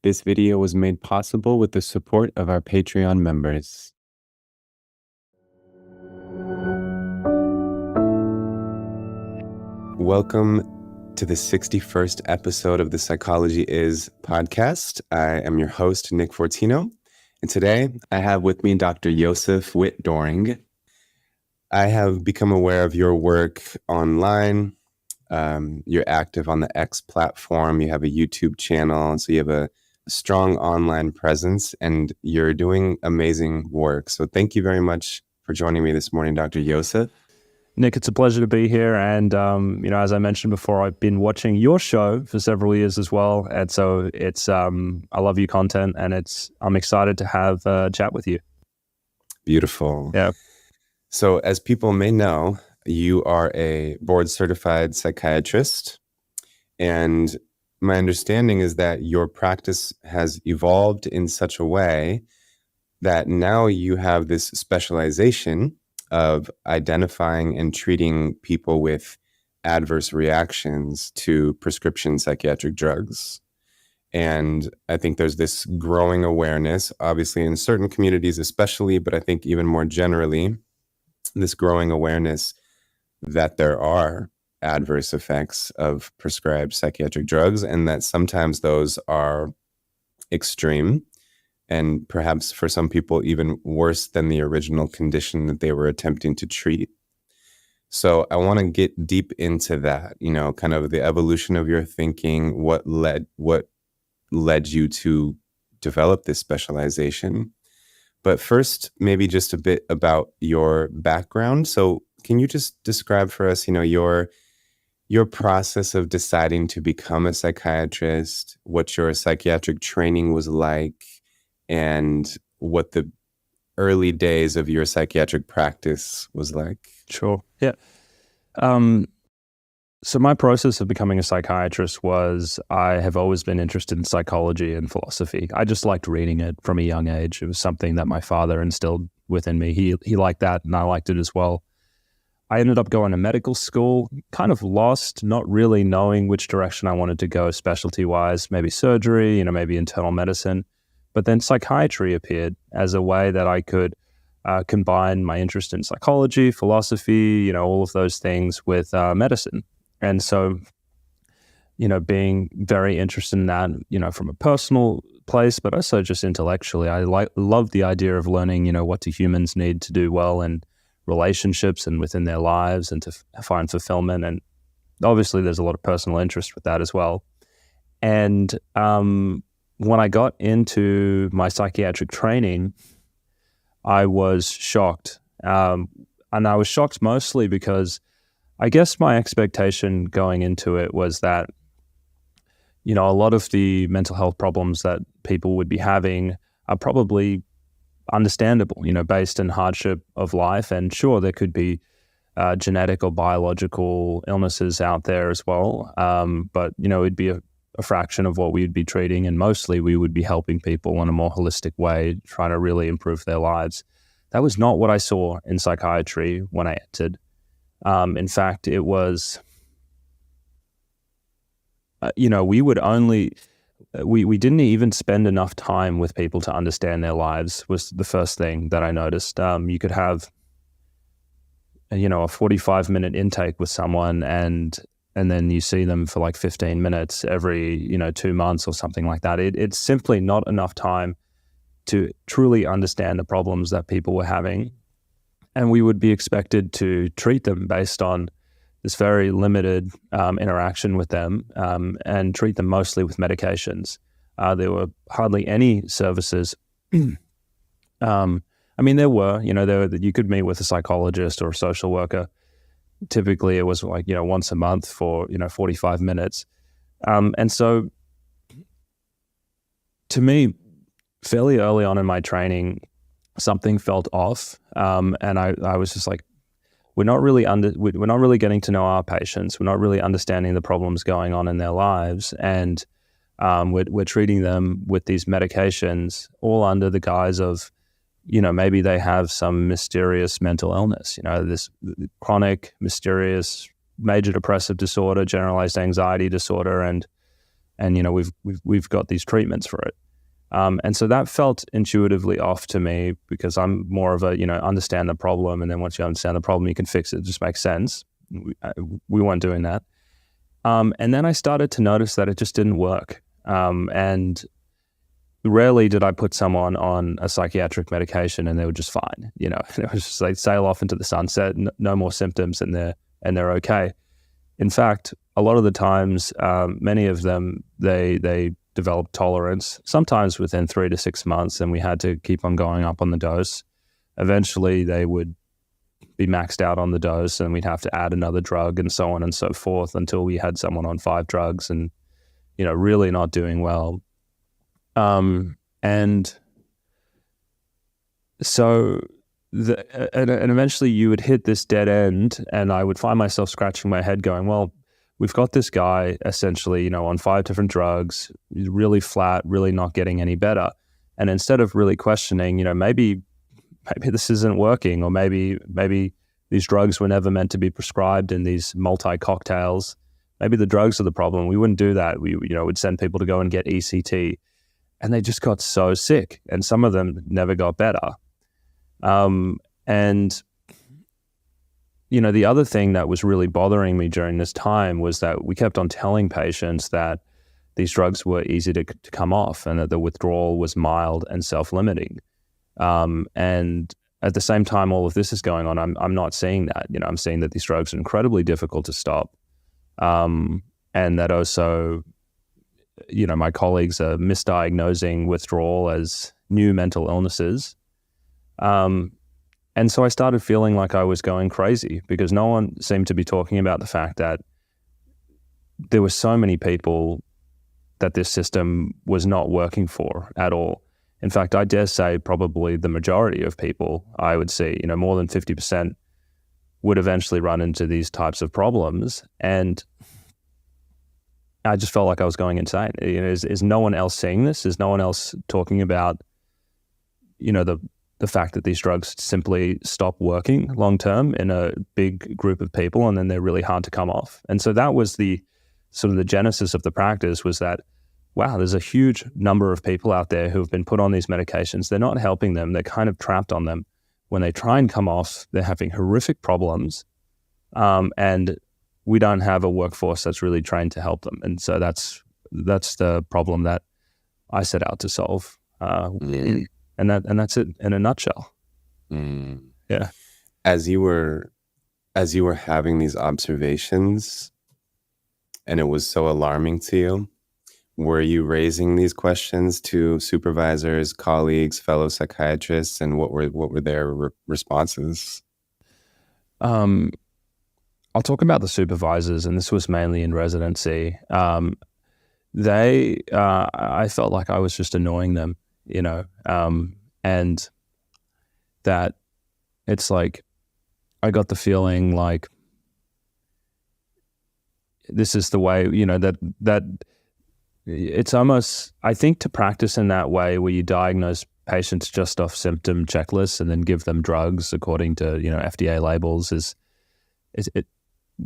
This video was made possible with the support of our Patreon members. Welcome to the 61st episode of the Psychology Is podcast. I am your host, Nick Fortino, and today I have with me Dr. Josef Witt-Doerring. I have become aware of your work online. You're active on the X platform. You have a YouTube channel, and so you have a strong online presence, and you're doing amazing work. So thank you very much for joining me this morning, Dr. Josef. Nick, it's a pleasure to be here. And, as I mentioned before, I've been watching your show for several years as well. And so it's, I love your content, and I'm excited to have a chat with you. Beautiful. Yeah. So as people may know, you are a board certified psychiatrist, and my understanding is that your practice has evolved in such a way that now you have this specialization of identifying and treating people with adverse reactions to prescription psychiatric drugs. And I think there's this growing awareness, obviously in certain communities especially, but I think even more generally, this growing awareness that there are adverse effects of prescribed psychiatric drugs, and that sometimes those are extreme and perhaps for some people even worse than the original condition that they were attempting to treat. So I want to get deep into that, kind of the evolution of your thinking, what led you to develop this specialization. But first, maybe just a bit about your background. So can you just describe for us, your process of deciding to become a psychiatrist, what your psychiatric training was like, and what the early days of your psychiatric practice was like? Sure. Yeah. So my process of becoming a psychiatrist was, I have always been interested in psychology and philosophy. I just liked reading it from a young age. It was something that my father instilled within me. He liked that, and I liked it as well. I ended up going to medical school, kind of lost, not really knowing which direction I wanted to go specialty-wise, maybe surgery, maybe internal medicine. But then psychiatry appeared as a way that I could combine my interest in psychology, philosophy, all of those things with medicine. And so, being very interested in that, from a personal place, but also just intellectually, I love the idea of learning, what do humans need to do well in relationships and within their lives, and to find fulfillment. And obviously there's a lot of personal interest with that as well. And when I got into my psychiatric training, I was shocked. And I was shocked mostly because I guess my expectation going into it was that, a lot of the mental health problems that people would be having are probably understandable, based in hardship of life. And sure, there could be genetic or biological illnesses out there as well. But, it'd be a fraction of what we would be treating. And mostly we would be helping people in a more holistic way, trying to really improve their lives. That was not what I saw in psychiatry when I entered. In fact, it was, we would only... We didn't even spend enough time with people to understand their lives, was the first thing that I noticed. You could have, a 45-minute intake with someone, and then you see them for like 15 minutes every, 2 months or something like that. It's simply not enough time to truly understand the problems that people were having. And we would be expected to treat them based on this very limited interaction with them, and treat them mostly with medications. There were hardly any services. There were, you could meet with a psychologist or a social worker. Typically it was like, once a month for, 45 minutes. And so to me, fairly early on in my training, something felt off. And I was just like, we're not really getting to know our patients. We're not really understanding the problems going on in their lives, and we're treating them with these medications, all under the guise of, maybe they have some mysterious mental illness. This chronic, mysterious, major depressive disorder, generalized anxiety disorder, and and we've got these treatments for it. And so that felt intuitively off to me, because I'm more of a, understand the problem, and then once you understand the problem, you can fix it. It just makes sense. We weren't doing that. And then I started to notice that it just didn't work. And rarely did I put someone on a psychiatric medication and they were just fine. It was just like sail off into the sunset, no more symptoms, and they're okay. In fact, a lot of the times, many of them, they developed tolerance, sometimes within 3 to 6 months, and we had to keep on going up on the dose. Eventually, they would be maxed out on the dose, and we'd have to add another drug, and so on and so forth, until we had someone on 5 drugs and, really not doing well. And so, and eventually you would hit this dead end, and I would find myself scratching my head going, well, we've got this guy essentially, on 5 different drugs, really flat, really not getting any better. And instead of really questioning, maybe this isn't working, or maybe these drugs were never meant to be prescribed in these multi-cocktails. Maybe the drugs are the problem. We wouldn't do that. We, would send people to go and get ECT, and they just got so sick, and some of them never got better. And the other thing that was really bothering me during this time was that we kept on telling patients that these drugs were easy to come off, and that the withdrawal was mild and self-limiting. And at the same time all of this is going on, I'm not seeing that. I'm seeing that these drugs are incredibly difficult to stop, and that also, my colleagues are misdiagnosing withdrawal as new mental illnesses. And so I started feeling like I was going crazy, because no one seemed to be talking about the fact that there were so many people that this system was not working for at all. In fact, I dare say probably the majority of people I would see, more than 50%, would eventually run into these types of problems. And I just felt like I was going insane. Is no one else seeing this? Is no one else talking about, the fact that these drugs simply stop working long-term in a big group of people, and then they're really hard to come off? And so that was the sort of the genesis of the practice, was that, wow, there's a huge number of people out there who have been put on these medications. They're not helping them. They're kind of trapped on them. When they try and come off, they're having horrific problems. And we don't have a workforce that's really trained to help them. And so that's the problem that I set out to solve. And that's it in a nutshell. Yeah. As you were having these observations, and it was so alarming to you, were you raising these questions to supervisors, colleagues, fellow psychiatrists, and what were their responses? I'll talk about the supervisors, and this was mainly in residency. I felt like I was just annoying them, and that it's like, I got the feeling like this is the way, that it's almost, I think, to practice in that way where you diagnose patients just off symptom checklists and then give them drugs according to, FDA labels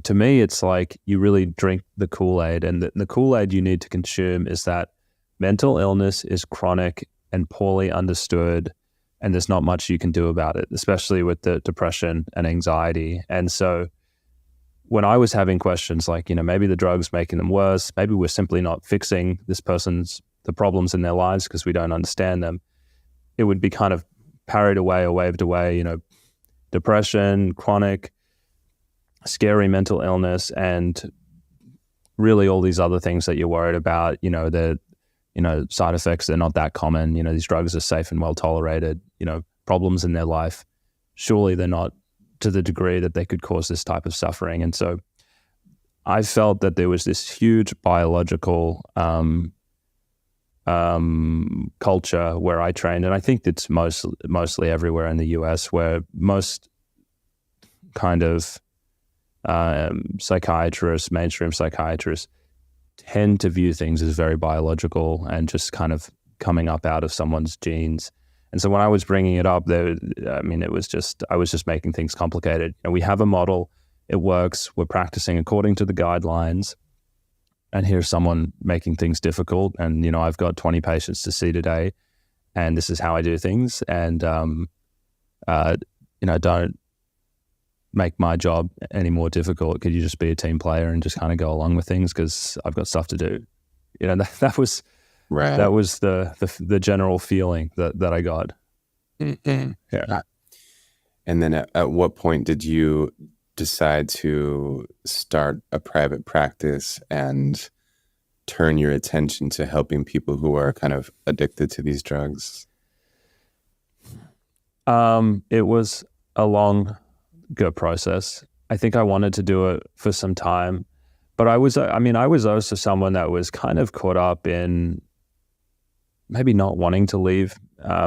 to me, it's like you really drink the Kool-Aid, and the Kool-Aid you need to consume is that mental illness is chronic and poorly understood, and there's not much you can do about it, especially with the depression and anxiety. And so when I was having questions like, maybe the drug's making them worse, maybe we're simply not fixing the problems in their lives because we don't understand them, it would be kind of parried away or waved away, depression, chronic, scary mental illness, and really all these other things that you're worried about, side effects, they're not that common. These drugs are safe and well tolerated, problems in their life, surely they're not to the degree that they could cause this type of suffering. And so I felt that there was this huge biological culture where I trained, and I think it's mostly everywhere in the US, where most kind of psychiatrists, mainstream psychiatrists, tend to view things as very biological and just kind of coming up out of someone's genes. And so when I was bringing it up, I was just making things complicated. We have a model, it works, we're practicing according to the guidelines, and here's someone making things difficult, and I've got 20 patients to see today, and this is how I do things, and don't make my job any more difficult. Could you just be a team player and just kind of go along with things because I've got stuff to do? That was Right. That was the general feeling that I got. Mm-hmm. Yeah. And then at what point did you decide to start a private practice and turn your attention to helping people who are kind of addicted to these drugs? It was a long, good process. I think I wanted to do it for some time, but I was also someone that was kind of caught up in maybe not wanting to leave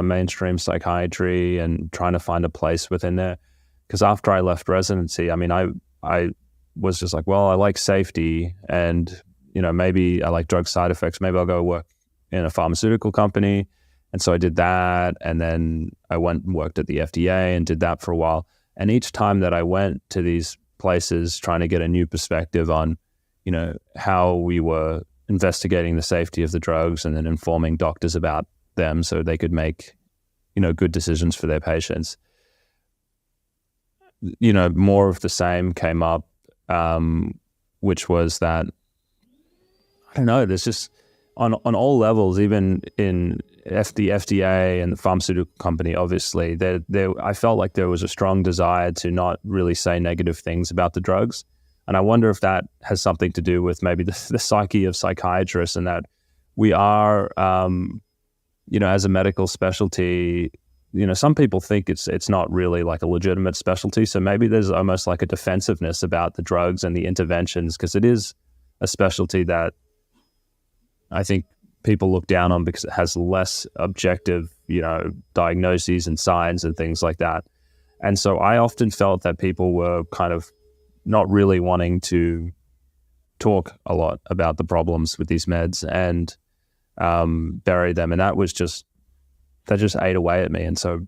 mainstream psychiatry and trying to find a place within there. Because after I left residency, I was just like, well, I like safety, and maybe I like drug side effects. Maybe I'll go work in a pharmaceutical company. And so I did that, and then I went and worked at the FDA and did that for a while. And each time that I went to these places trying to get a new perspective on, how we were investigating the safety of the drugs and then informing doctors about them so they could make, good decisions for their patients, more of the same came up, which was that, I don't know, there's just on all levels, even in the FDA and the pharmaceutical company, obviously, I felt like there was a strong desire to not really say negative things about the drugs. And I wonder if that has something to do with maybe the psyche of psychiatrists, and that we are, as a medical specialty, some people think it's not really like a legitimate specialty. So maybe there's almost like a defensiveness about the drugs and the interventions, because it is a specialty that I think people look down on because it has less objective, diagnoses and signs and things like that. And so I often felt that people were kind of not really wanting to talk a lot about the problems with these meds and bury them. And that just ate away at me. And so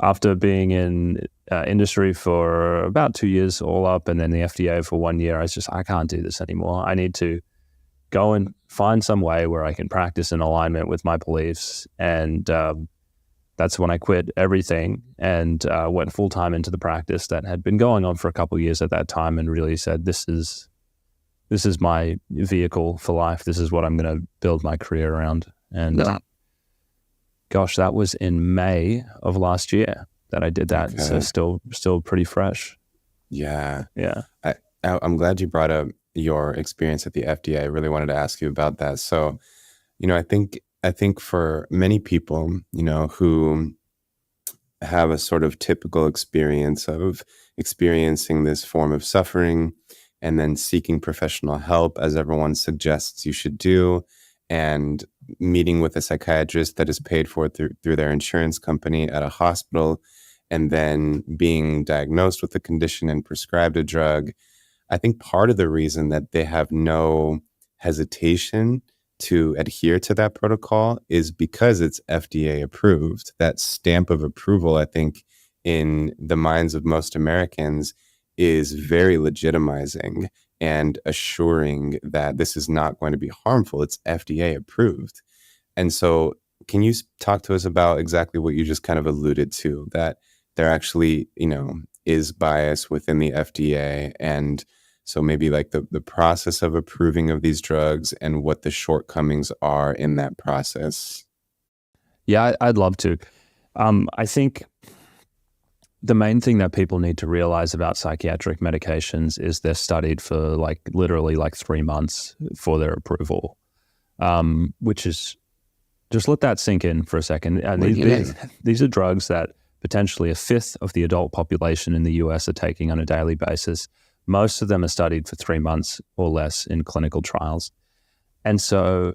after being in industry for about 2 years all up, and then the FDA for 1 year, I can't do this anymore. I need to go and find some way where I can practice in alignment with my beliefs. And that's when I quit everything and went full-time into the practice that had been going on for a couple of years at that time, and really said, this is my vehicle for life. This is what I'm going to build my career around. And gosh, that was in May of last year that I did that. Okay. So still pretty fresh. Yeah. Yeah. I'm glad you brought up your experience at the FDA. I really wanted to ask you about that. So, I think for many people, who have a sort of typical experience of experiencing this form of suffering and then seeking professional help, as everyone suggests you should do, and meeting with a psychiatrist that is paid for through their insurance company at a hospital, and then being diagnosed with a condition and prescribed a drug. I think part of the reason that they have no hesitation to adhere to that protocol is because it's FDA approved. That stamp of approval, I think, in the minds of most Americans is very legitimizing and assuring that this is not going to be harmful. It's FDA approved. And so can you talk to us about exactly what you just kind of alluded to, that there actually, is bias within the FDA, and so maybe like the process of approving of these drugs and what the shortcomings are in that process? Yeah, I'd love to. I think the main thing that people need to realize about psychiatric medications is they're studied for literally 3 months for their approval, which is, just let that sink in for a second. And these are drugs that potentially a fifth of the adult population in the US are taking on a daily basis. Most of them are studied for 3 months or less in clinical trials. And so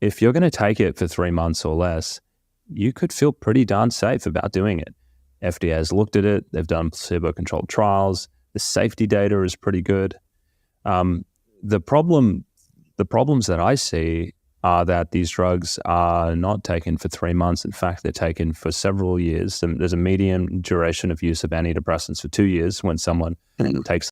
if you're going to take it for 3 months or less, you could feel pretty darn safe about doing it. FDA has looked at it. They've done placebo-controlled trials. The safety data is pretty good. The problems that I see are that these drugs are not taken for 3 months. In fact, they're taken for several years. And there's a median duration of use of antidepressants for 2 years when someone takes